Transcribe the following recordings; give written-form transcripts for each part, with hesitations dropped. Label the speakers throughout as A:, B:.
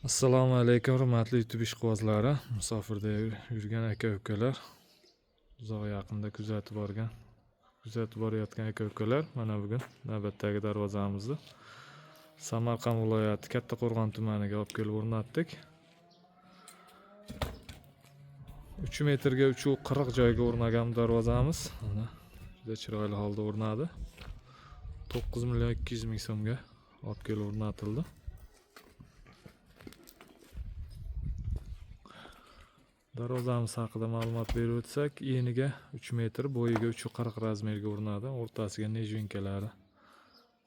A: Assalomu alaykum, hurmatli YouTube ishqibozlari, musofirda yurgan aka-ukalar, uzoq yaqinda kuzatib borayotgan aka-ukalar, mana bugun navbatdagi darvozamizni Samarqand viloyati Kattaqo'rg'on tumaniga olib kelib o'rnatdik. 3 metrga 340 joyga o'rnagan darvozamiz mana juda chiroyli holda o'rnadi. 9.200.000 so'mga olib kelib o'rnatildi. Darvozamiz haqida ma'lumot berib o'tsak, eniga 3 metr, bo'yiga 340 razmerga o'rnadi. O'rtasiga nejvinkalari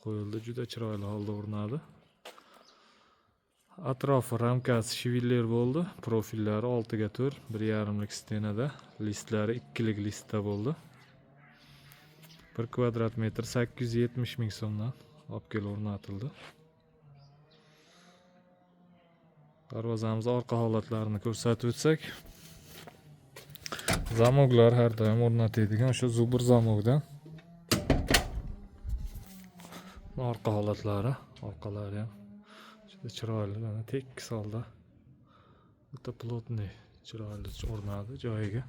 A: qo'yildi, juda chiroyli holda o'rnadi. Atrofi ramkasi shiviller bo'ldi. Profillari 6x4, 1,5lik stenada, listlari 2lik listda bo'ldi. 1 kvadrat metr 870.000 so'mdan olib kelib o'rnatildi. Darvozamiz orqa holatlarini ko'rsatib o'tsak, zamoklar har doim o'rnatadigan o'sha zubur zamokdan. Orqa holatlari, orqalari ham juda chiroyli, mana tekis holda. O'ta plotniy, chiroyli o'rnadi joyiga.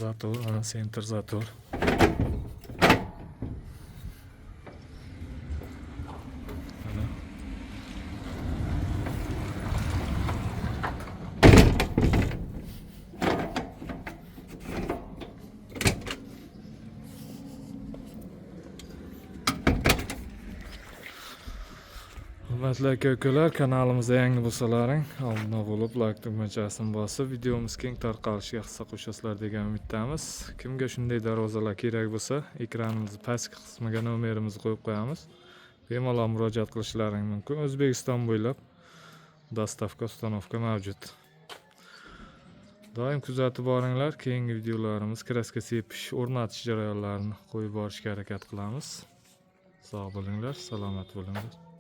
A: Zator, mana center zator. Hurmatli aka-ukalar, kanalimizda yangi bo'lsalaring, oldin bo'lib like tugmachasini bosib, videomiz keng tarqalishiga hissa qo'shasizlar degan umiddamiz. Kimga shunday darvozalar kerak bo'lsa, ekranimiz pastki qismiga nomerimizni qo'yib qo'yamiz. Bemalol murojaat qilishlaring mumkin. O'zbekiston bo'ylab dostavka, ustanovka mavjud. Doim kuzatib boringlar. Keyingi videolarimiz kraska sepish, o'rnatish jarayonlarini qo'yib borishga harakat qilamiz. Sog' bo'linglar, salomat bo'linglar.